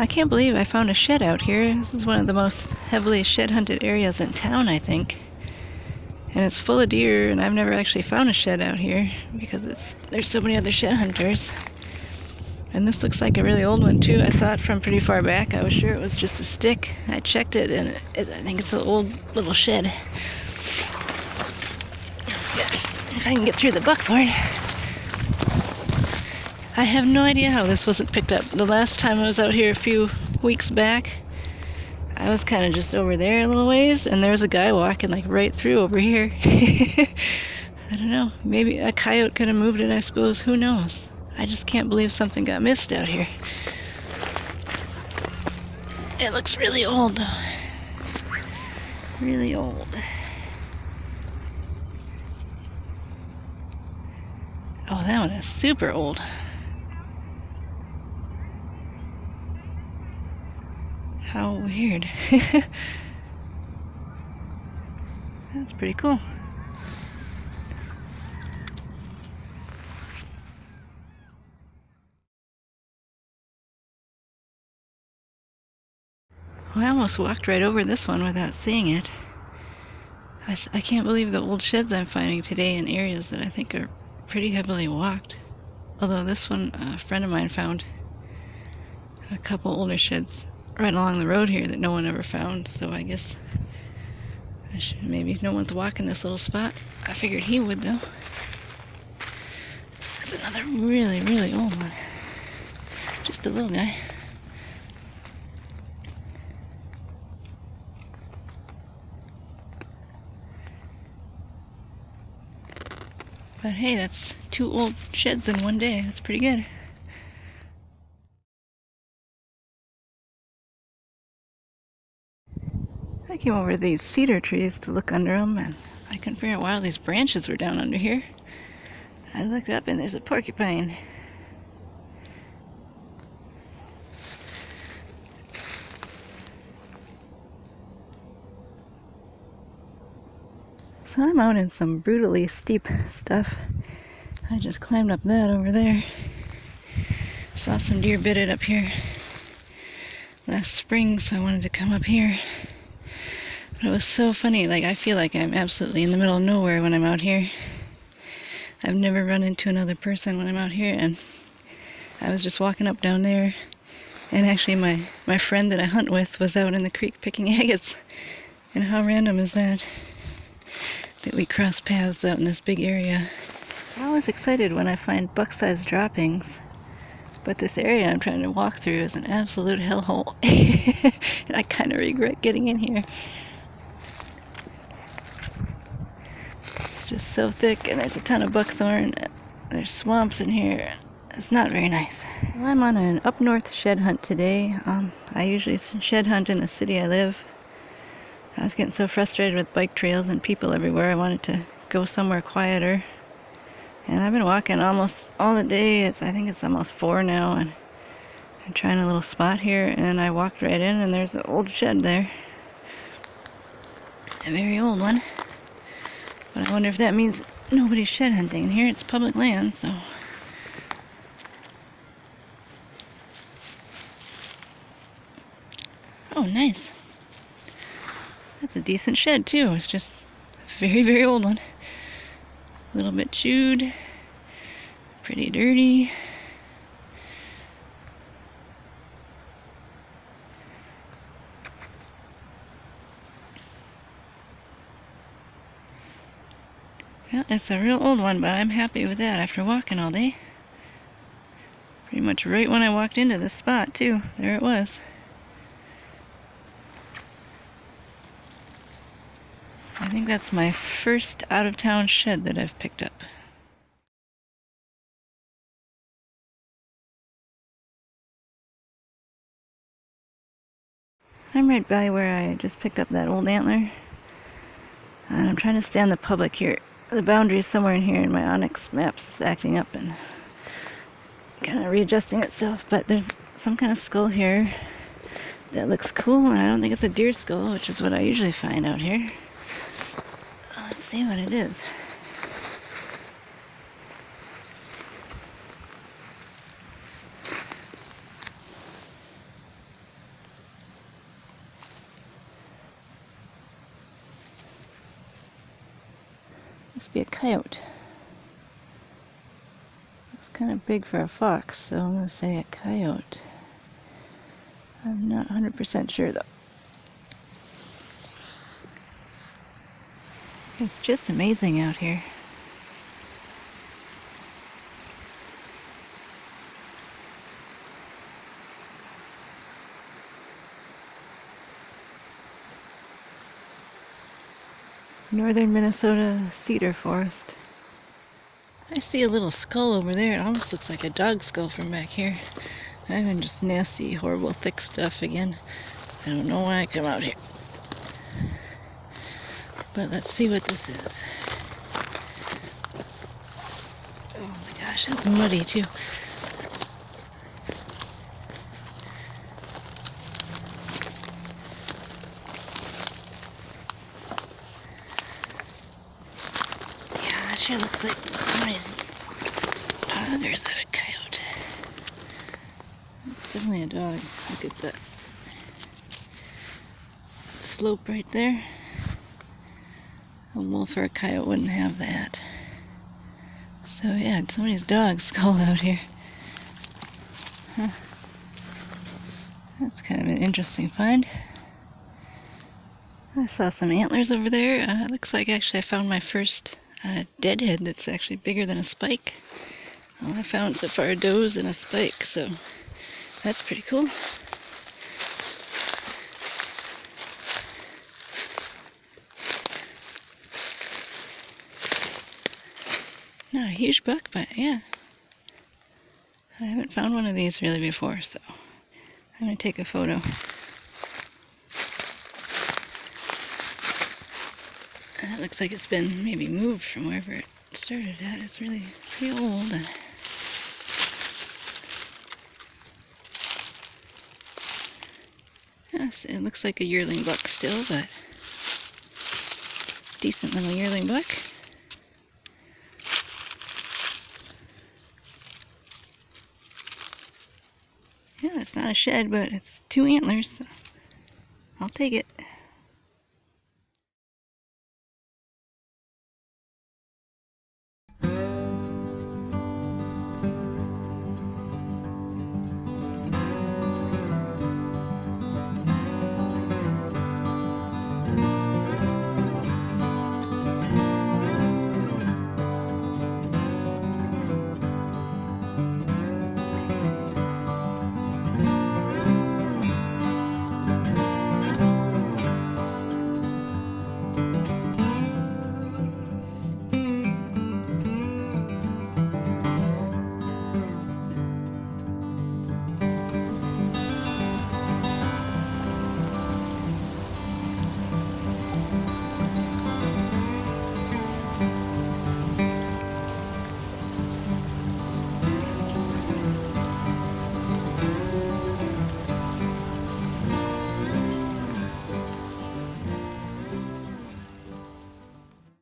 I can't believe I found a shed out here. This is one of the most heavily shed hunted areas in town, I think. And it's full of deer, and I've never actually found a shed out here because there's so many other shed hunters. And this looks like a really old one too. I saw it from pretty far back. I was sure it was just a stick. I checked it, and I think it's an old little shed. If I can get through the buckthorn. I have no idea how this wasn't picked up. The last time I was out here a few weeks back, I was kind of just over there a little ways, and there was a guy walking like right through over here. I don't know. Maybe a coyote could have moved it, I suppose. Who knows? I just can't believe something got missed out here. It looks really old, though. Really old. Oh, that one is super old. How weird. That's pretty cool. Well, I almost walked right over this one without seeing it. I can't believe the old sheds I'm finding today in areas that I think are pretty heavily walked. Although this one, a friend of mine found a couple older sheds right along the road here that no one ever found, so I guess maybe no one's walking this little spot. I figured he would, though. There's another really, really old one. Just a little guy. But hey, that's 2 old sheds in one day. That's pretty good. I came over to these cedar trees to look under them, and I couldn't figure out why all these branches were down under here. I looked up and there's a porcupine. So I'm out in some brutally steep stuff. I just climbed up that over there. Saw some deer bitted up here last spring, so I wanted to come up here. But it was so funny, like I feel like I'm absolutely in the middle of nowhere when I'm out here. I've never run into another person when I'm out here, and I was just walking up down there, and actually my friend that I hunt with was out in the creek picking agates. And how random is that we cross paths out in this big area. I'm always excited when I find buck-sized droppings, but this area I'm trying to walk through is an absolute hellhole. And I kind of regret getting in here. It's just so thick, and there's a ton of buckthorn. There's swamps in here. It's not very nice. Well, I'm on an up north shed hunt today. I usually shed hunt in the city I live. I was getting so frustrated with bike trails and people everywhere, I wanted to go somewhere quieter. And I've been walking almost all the day. I think it's almost 4 now, and I'm trying a little spot here, and I walked right in, and there's an old shed there. A very old one. But I wonder if that means nobody's shed hunting in here. It's public land, so. Oh, nice. That's a decent shed, too. It's just a very, very old one. A little bit chewed. Pretty dirty. Well, it's a real old one, but I'm happy with that after walking all day. Pretty much right when I walked into this spot, too. There it was. I think that's my first out-of-town shed that I've picked up. I'm right by where I just picked up that old antler. And I'm trying to stay on the public here. The boundary is somewhere in here, and my Onyx maps is acting up and kind of readjusting itself. But there's some kind of skull here that looks cool, and I don't think it's a deer skull, which is what I usually find out here. Let's see what it is. Must be a coyote. Looks kind of big for a fox, so I'm going to say a coyote. I'm not 100% sure though. It's just amazing out here. Northern Minnesota cedar forest. I see a little skull over there. It almost looks like a dog skull from back here. I'm in just nasty, horrible, thick stuff again. I don't know why I come out here. But let's see what this is. Oh my gosh, it's muddy too. Yeah, that sure looks like somebody's... Ah, there's that coyote. It's definitely a dog. Look at that slope right there. A wolf or a coyote wouldn't have that. So yeah, somebody's dog skull out here. Huh. That's kind of an interesting find. I saw some antlers over there. It looks like actually I found my first deadhead that's actually bigger than a spike. All I found so far are does and a spike, so that's pretty cool. Not a huge buck, but yeah. I haven't found one of these really before, so I'm going to take a photo. It looks like it's been maybe moved from wherever it started at. It's really pretty old. Yes, it looks like a yearling buck still, but decent little yearling buck. Yeah, it's not a shed, but it's 2 antlers, so I'll take it.